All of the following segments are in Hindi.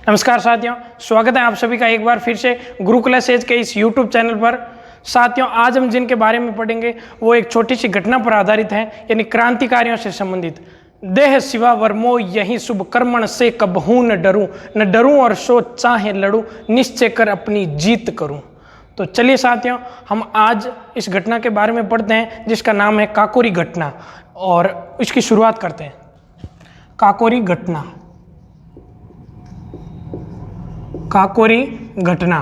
नमस्कार साथियों, स्वागत है आप सभी का एक बार फिर से गुरुकुल सेज के इस YouTube चैनल पर। साथियों, आज हम जिनके बारे में पढ़ेंगे वो एक छोटी सी घटना पर आधारित है, यानी क्रांतिकारियों से संबंधित। देह सिवा वर्मो यही शुभ कर्मण से कबहू न डरूं और सोच चाहे लड़ूं, निश्चय कर अपनी जीत करूं। तो चलिए साथियों, हम आज इस घटना के बारे में पढ़ते हैं जिसका नाम है काकोरी घटना, और इसकी शुरुआत करते हैं। काकोरी घटना। काकोरी घटना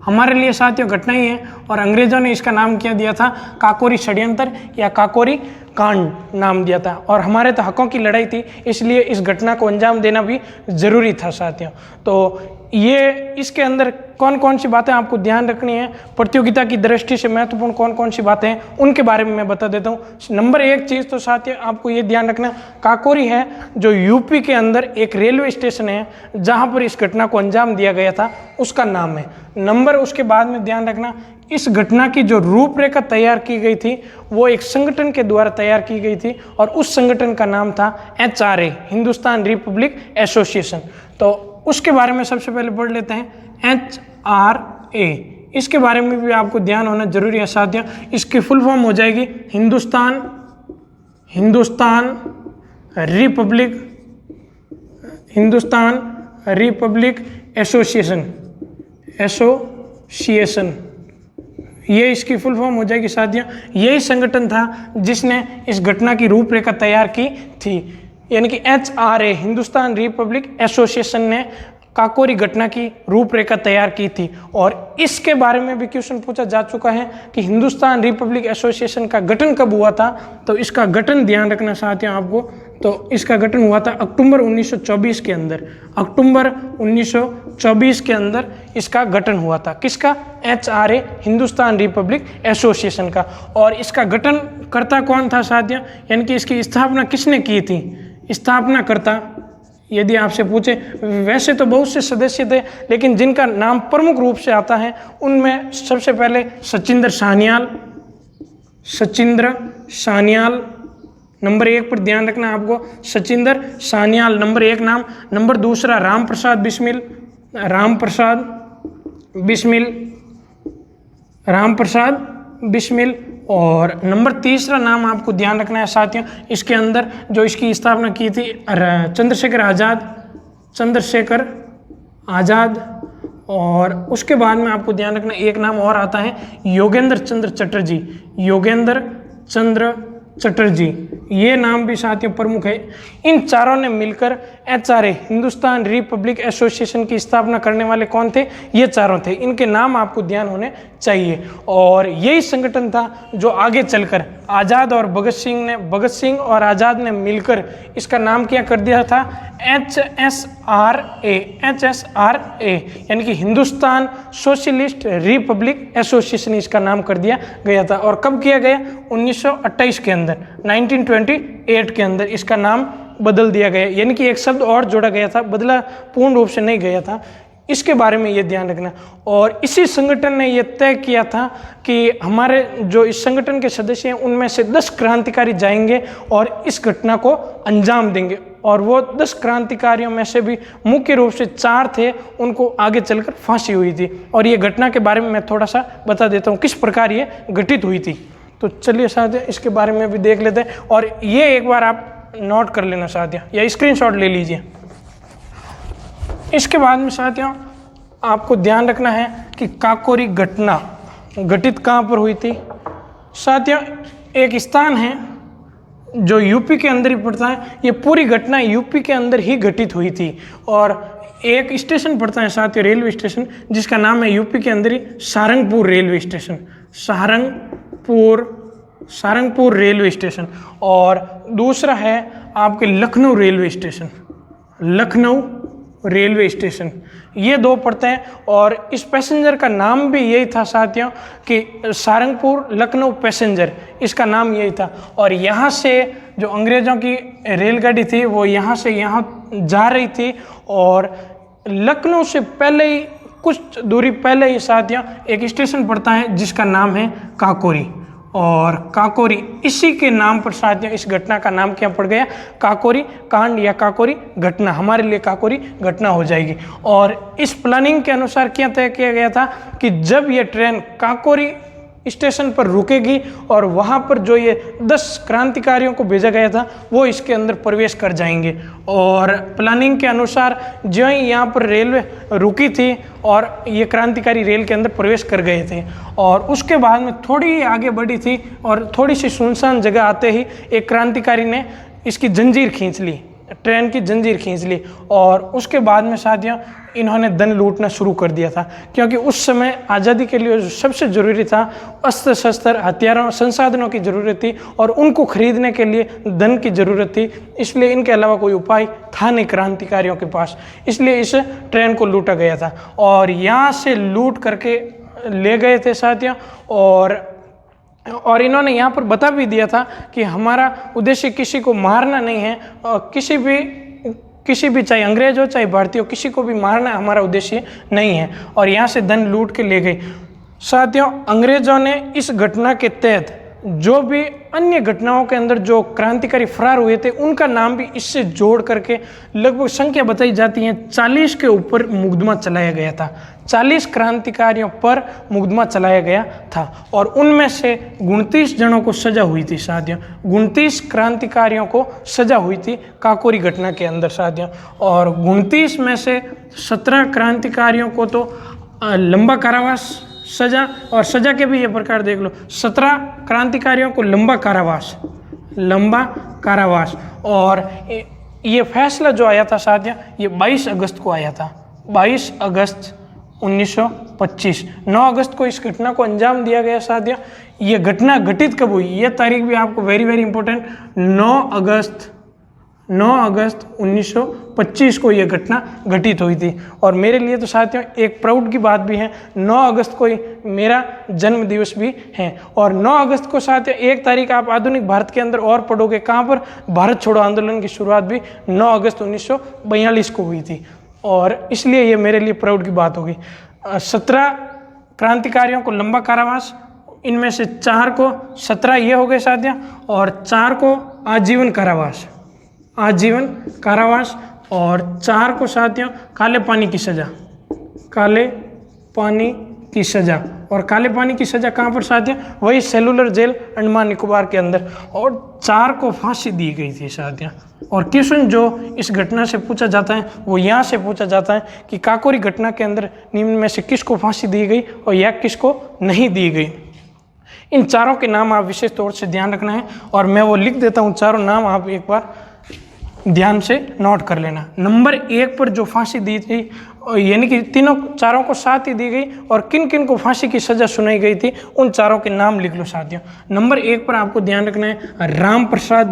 हमारे लिए साथियों घटना ही है, और अंग्रेजों ने इसका नाम क्या दिया था? काकोरी षड्यंत्र या काकोरी कांड नाम दिया था। और हमारे तो हकों की लड़ाई थी, इसलिए इस घटना को अंजाम देना भी जरूरी था साथियों। तो ये इसके अंदर कौन कौन सी बातें आपको ध्यान रखनी है, प्रतियोगिता की दृष्टि से महत्वपूर्ण कौन कौन सी बातें हैं, उनके बारे में मैं बता देता हूँ। नंबर एक चीज़ तो साथियों आपको ये ध्यान रखना, काकोरी है जो यूपी के अंदर एक रेलवे स्टेशन है जहाँ पर इस घटना को अंजाम दिया गया था, उसका नाम है। नंबर उसके बाद में ध्यान रखना, इस घटना की जो रूपरेखा तैयार की गई थी वो एक संगठन के द्वारा तैयार की गई थी, और उस संगठन का नाम था HRA, हिंदुस्तान रिपब्लिक एसोसिएशन। तो उसके बारे में सबसे पहले पढ़ लेते हैं। HRA, इसके बारे में भी आपको ध्यान होना जरूरी है साथियों। इसकी फुल फॉर्म हो जाएगी हिंदुस्तान रिपब्लिक एसोसिएशन। ये इसकी फुल फॉर्म हो जाएगी साथियों। यही संगठन था जिसने इस घटना की रूपरेखा तैयार की थी, यानी कि HRA, हिंदुस्तान रिपब्लिक एसोसिएशन ने काकोरी घटना की रूपरेखा तैयार की थी। और इसके बारे में भी क्वेश्चन पूछा जा चुका है कि हिंदुस्तान रिपब्लिक एसोसिएशन का गठन कब हुआ था। तो इसका गठन ध्यान रखना साथियों आपको। तो इसका गठन हुआ था अक्टूबर 1924 के अंदर। अक्टूबर 1924 के अंदर इसका गठन हुआ था। किसका? HRA, हिंदुस्तान रिपब्लिक एसोसिएशन का। और इसका गठन करता कौन था साथियों, यानी कि इसकी स्थापना किसने की थी? स्थापना करता यदि आपसे पूछे, वैसे तो बहुत से सदस्य थे, लेकिन जिनका नाम प्रमुख रूप से आता है उनमें सबसे पहले सचिंद्र सान्याल नंबर एक पर ध्यान रखना आपको। सचिंद्र सान्याल नंबर एक नाम। नंबर दूसरा राम प्रसाद बिस्मिल। और नंबर तीसरा नाम आपको ध्यान रखना है साथियों, इसके अंदर जो इसकी स्थापना की थी चंद्रशेखर आज़ाद। और उसके बाद में आपको ध्यान रखना एक नाम और आता है योगेंद्र चंद्र चटर्जी। ये नाम भी साथियों प्रमुख है। इन चारों ने मिलकर HRA, हिंदुस्तान रिपब्लिक एसोसिएशन की स्थापना करने वाले कौन थे? ये चारों थे। इनके नाम आपको ध्यान होने चाहिए। और यही संगठन था जो आगे चलकर भगत सिंह और आज़ाद ने मिलकर इसका नाम क्या कर दिया था? HSRA, यानी कि हिंदुस्तान सोशलिस्ट रिपब्लिक एसोसिएशन इसका नाम कर दिया गया था। और कब किया गया? 1928 के अंदर, 1928 के अंदर इसका नाम बदल दिया गया, यानी कि एक शब्द और जोड़ा गया था, बदला पूर्ण रूप से नहीं गया था। इसके बारे में ये ध्यान रखना। और इसी संगठन ने ये तय किया था कि हमारे जो इस संगठन के सदस्य हैं उनमें से 10 क्रांतिकारी जाएंगे और इस घटना को अंजाम देंगे। और वो 10 क्रांतिकारियों में से भी मुख्य रूप से 4 थे, उनको आगे चलकर फांसी हुई थी। और ये घटना के बारे में मैं थोड़ा सा बता देता हूँ किस प्रकार ये घटित हुई थी। तो चलिए साथियों इसके बारे में भी देख लेते हैं, और ये एक बार आप नोट कर लेना साथियों, या स्क्रीनशॉट ले लीजिए। इसके बाद में साथियों आपको ध्यान रखना है कि काकोरी घटना घटित कहाँ पर हुई थी। साथियों एक स्थान है जो यूपी के अंदर ही पड़ता है। ये पूरी घटना यूपी के अंदर ही घटित हुई थी। और एक स्टेशन पड़ता है साथियों, रेलवे स्टेशन, जिसका नाम है यूपी के अंदर ही सारंगपुर रेलवे स्टेशन। और दूसरा है आपके लखनऊ रेलवे स्टेशन। ये 2 पड़ते हैं। और इस पैसेंजर का नाम भी यही था साथियों कि सारंगपुर लखनऊ पैसेंजर, इसका नाम यही था। और यहाँ से जो अंग्रेज़ों की रेलगाड़ी थी वो यहाँ से यहाँ जा रही थी, और लखनऊ से पहले ही कुछ दूरी पहले ही साथियों एक स्टेशन पड़ता है जिसका नाम है काकोरी। और काकोरी, इसी के नाम पर साथियों इस घटना का नाम क्या पड़ गया, काकोरी कांड या काकोरी घटना, हमारे लिए काकोरी घटना हो जाएगी। और इस प्लानिंग के अनुसार क्या तय किया गया था कि जब ये ट्रेन काकोरी स्टेशन पर रुकेगी और वहाँ पर जो ये 10 क्रांतिकारियों को भेजा गया था वो इसके अंदर प्रवेश कर जाएंगे। और प्लानिंग के अनुसार जो ही यहाँ पर रेलवे रुकी थी और ये क्रांतिकारी रेल के अंदर प्रवेश कर गए थे, और उसके बाद में थोड़ी आगे बढ़ी थी और थोड़ी सी सुनसान जगह आते ही एक क्रांतिकारी ने इसकी जंजीर खींच ली, ट्रेन की जंजीर खींच ली, और उसके बाद में साथियों इन्होंने धन लूटना शुरू कर दिया था। क्योंकि उस समय आज़ादी के लिए जो सबसे ज़रूरी था अस्त्र शस्त्र हथियारों संसाधनों की ज़रूरत थी और उनको खरीदने के लिए धन की ज़रूरत थी, इसलिए इनके अलावा कोई उपाय था नहीं क्रांतिकारियों के पास, इसलिए इस ट्रेन को लूटा गया था और यहाँ से लूट करके ले गए थे साथियों। और इन्होंने यहाँ पर बता भी दिया था कि हमारा उद्देश्य किसी को मारना नहीं है, और किसी भी चाहे अंग्रेज हो चाहे भारतीय हो, किसी को भी मारना हमारा उद्देश्य नहीं है, और यहाँ से धन लूट के ले गए। साथियों अंग्रेजों ने इस घटना के तहत जो भी अन्य घटनाओं के अंदर जो क्रांतिकारी फरार हुए थे उनका नाम भी इससे जोड़ करके लगभग संख्या बताई जाती है 40 के ऊपर मुकदमा चलाया गया था। 40 क्रांतिकारियों पर मुकदमा चलाया गया था और उनमें से 29 जनों को सजा हुई थी साथियों। 29 क्रांतिकारियों को सजा हुई थी काकोरी घटना के अंदर साथियों, और 29 में से 17 क्रांतिकारियों को तो लंबा कारावास सजा, और सजा के भी ये प्रकार देख लो, 17 क्रांतिकारियों को लंबा कारावास। और ये फैसला जो आया था साथियों ये 22 अगस्त को आया था, 22 अगस्त 1925। 9 अगस्त को इस घटना को अंजाम दिया गया साथियों। ये घटना घटित कब हुई, ये तारीख भी आपको वेरी इंपॉर्टेंट, 9 अगस्त 1925 को ये घटना घटित हुई थी। और मेरे लिए तो साथियों एक प्राउड की बात भी है, 9 अगस्त को ही मेरा जन्म दिवस भी है। और 9 अगस्त को साथियों एक तारीख आप आधुनिक भारत के अंदर और पढ़ोगे, कहाँ पर, भारत छोड़ो आंदोलन की शुरुआत भी 9 अगस्त 1942 को हुई थी, और इसलिए ये मेरे लिए प्राउड की बात होगी। 17 क्रांतिकारियों को लंबा कारावास, इनमें से 4 को 17 ये हो गए साथियों, और 4 को आजीवन कारावास, और 4 को साथियों काले पानी की सजा। और काले पानी की सजा कहाँ पर साथियों, वही सेलुलर जेल अंडमान निकोबार के अंदर, और 4 को फांसी दी गई थी साथियों। और क्वेश्चन जो इस घटना से पूछा जाता है वो यहाँ से पूछा जाता है कि काकोरी घटना के अंदर निम्न में से किसको फांसी दी गई और या किसको नहीं दी गई। इन चारों के नाम आप विशेष तौर से ध्यान रखना है, और मैं वो लिख देता हूँ, चारों नाम आप एक बार ध्यान से नोट कर लेना। नंबर 1 पर जो फांसी दी थी, यानी कि चारों को साथ ही दी गई, और किन किन को फांसी की सजा सुनाई गई थी उन चारों के नाम लिख लो साथियों। नंबर 1 पर आपको ध्यान रखना है राम प्रसाद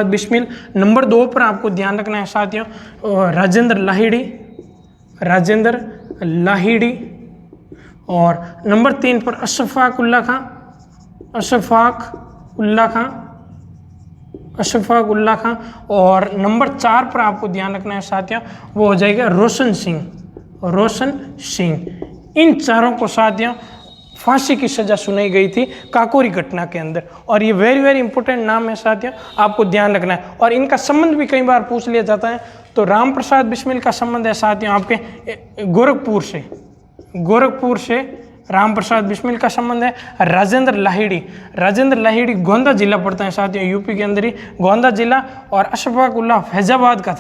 बिस्मिल। नंबर 2 पर आपको ध्यान रखना है साथियों राजेंद्र लाहिड़ी। और नंबर 3 पर अशफाक उल्ला खां। और नंबर 4 पर आपको ध्यान रखना है साथियों, वो हो जाएगा रोशन सिंह। इन चारों को साथियों फांसी की सजा सुनाई गई थी काकोरी घटना के अंदर, और ये वेरी इंपॉर्टेंट नाम है साथियों, आपको ध्यान रखना है। और इनका संबंध भी कई बार पूछ लिया जाता है। तो राम प्रसाद बिस्मिल का संबंध है साथियों आपके गोरखपुर से राम प्रसाद बिस्मिल का संबंध है। राजेंद्र लाहिड़ी गोंदा जिला पड़ता है साथियों, यूपी के अंदर ही गोंदा जिला। और अशफाक उल्ला फैजाबाद का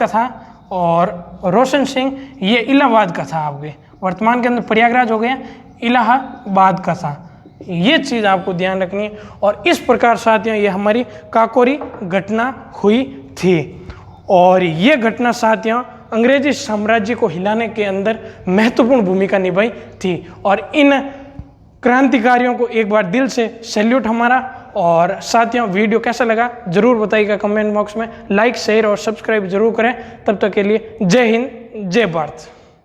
था, और रोशन सिंह ये इलाहाबाद का था, आपके वर्तमान के अंदर प्रयागराज हो गया, इलाहाबाद का था। ये चीज़ आपको ध्यान रखनी है। और इस प्रकार साथियों ये हमारी काकोरी घटना हुई थी, और ये घटना साथियों अंग्रेजी साम्राज्य को हिलाने के अंदर महत्वपूर्ण भूमिका निभाई थी। और इन क्रांतिकारियों को एक बार दिल से सैल्यूट हमारा। और साथियों वीडियो कैसा लगा जरूर बताइएगा कमेंट बॉक्स में, लाइक शेयर और सब्सक्राइब जरूर करें। तब तक के लिए जय हिंद जय भारत।